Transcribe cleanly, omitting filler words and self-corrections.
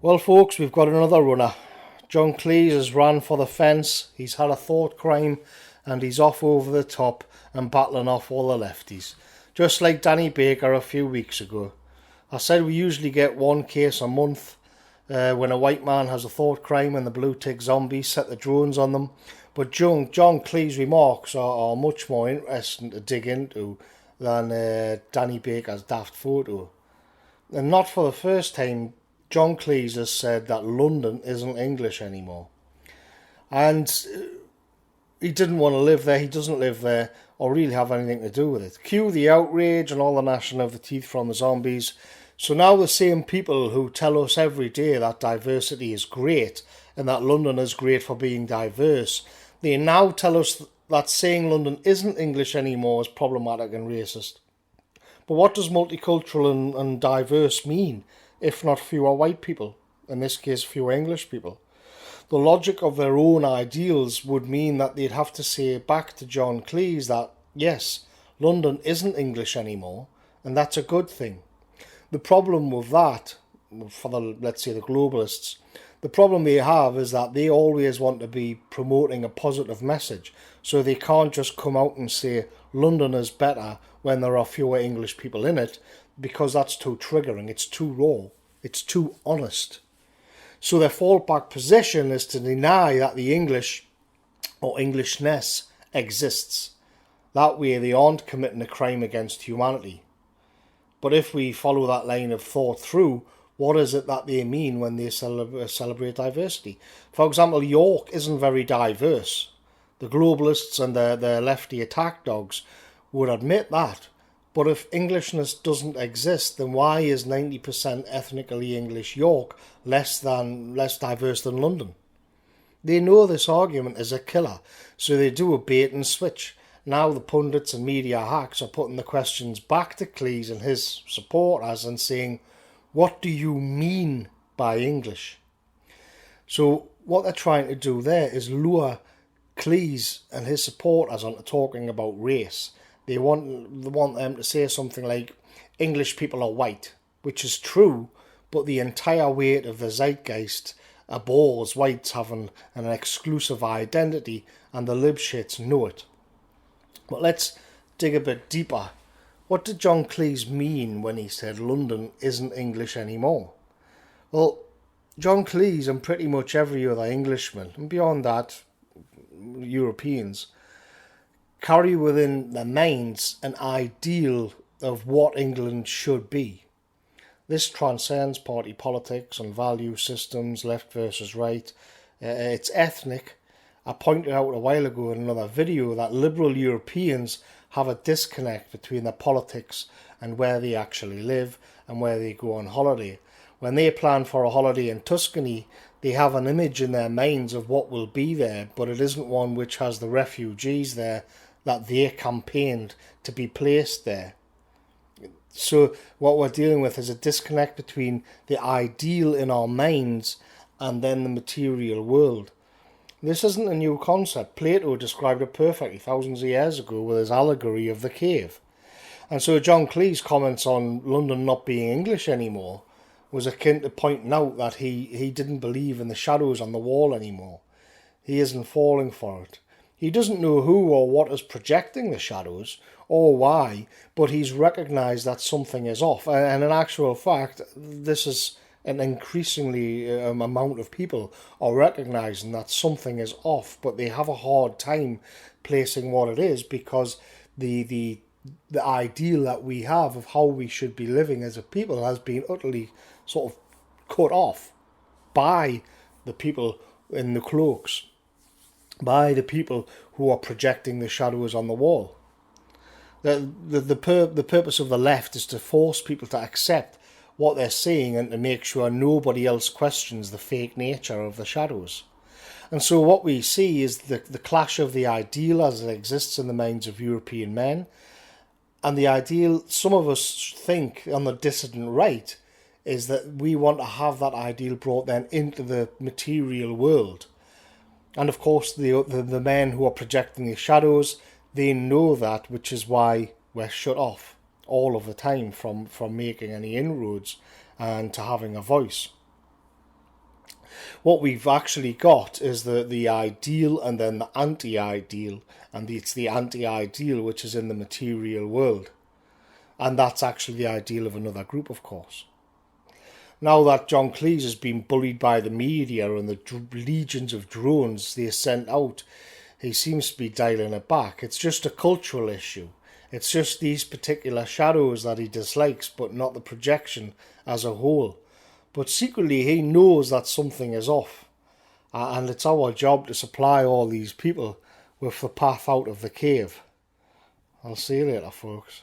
Well, folks, we've got another runner. John Cleese has ran for the fence. He's had a thought crime and he's off over the top and battling off all the lefties. Just like Danny Baker a few weeks ago. I said we usually get one case a month when a white man has a thought crime and the blue tick zombies set the drones on them. But John Cleese's remarks are much more interesting to dig into than Danny Baker's daft photo. And not for the first time, John Cleese has said that London isn't English anymore. And he didn't want to live there, he doesn't live there, or really have anything to do with it. Cue the outrage and all the gnashing of the teeth from the zombies. So now the same people who tell us every day that diversity is great and that London is great for being diverse, they now tell us that saying London isn't English anymore is problematic and racist. But what does multicultural and diverse mean, if not fewer white people? In this case, fewer English people. The logic of their own ideals would mean that they'd have to say back to John Cleese that, yes, London isn't English anymore, and that's a good thing. The problem with that, for let's say the globalists, the problem they have is that they always want to be promoting a positive message, so they can't just come out and say London is better when there are fewer English people in it, because that's too triggering, it's too raw, it's too honest. So their fallback position is to deny that the English or Englishness exists. That way they aren't committing a crime against humanity. But if we follow that line of thought through, what is it that they mean when they celebrate diversity? For example, York isn't very diverse. The globalists and their lefty attack dogs would admit that. But if Englishness doesn't exist, then why is 90% ethnically English York less diverse than London? They know this argument is a killer, so they do a bait and switch. Now the pundits and media hacks are putting the questions back to Cleese and his supporters and saying, what do you mean by English? So what they're trying to do there is lure Cleese and his supporters onto talking about race. They want them to say something like, English people are white, which is true, but the entire weight of the zeitgeist abhors whites having an exclusive identity, and the libshits know it. But let's dig a bit deeper. What did John Cleese mean when he said London isn't English anymore? Well, John Cleese and pretty much every other Englishman, and beyond that, Europeans, carry within their minds an ideal of what England should be. This transcends party politics and value systems, left versus right. It's ethnic. I pointed out a while ago in another video that liberal Europeans have a disconnect between their politics and where they actually live and where they go on holiday. When they plan for a holiday in Tuscany, they have an image in their minds of what will be there, but it isn't one which has the refugees there that they campaigned to be placed there. So what we're dealing with is a disconnect between the ideal in our minds and then the material world. This isn't a new concept. Plato described it perfectly thousands of years ago with his allegory of the cave. And so John Cleese comments on London not being English anymore was akin to pointing out that he didn't believe in the shadows on the wall anymore. He isn't falling for it. He doesn't know who or what is projecting the shadows or why, but he's recognised that something is off. And in actual fact, this is an increasingly amount of people are recognising that something is off, but they have a hard time placing what it is because the ideal that we have of how we should be living as a people has been utterly sort of cut off by the people in the cloaks, by the people who are projecting the shadows on the wall. The purpose of the left is to force people to accept what they're seeing and to make sure nobody else questions the fake nature of the shadows. And so what we see is the clash of the ideal as it exists in the minds of European men and the ideal some of us think on the dissident right is that we want to have that ideal brought then into the material world. And of course the men who are projecting the shadows, they know that, which is why we're shut off all of the time from making any inroads and to having a voice. What we've actually got is the ideal and then the anti-ideal, and it's the anti-ideal which is in the material world. And that's actually the ideal of another group, of course. Now that John Cleese has been bullied by the media and the legions of drones they sent out, he seems to be dialing it back. It's just a cultural issue. It's just these particular shadows that he dislikes, but not the projection as a whole. But secretly he knows that something is off. And it's our job to supply all these people with the path out of the cave. I'll see you later, folks.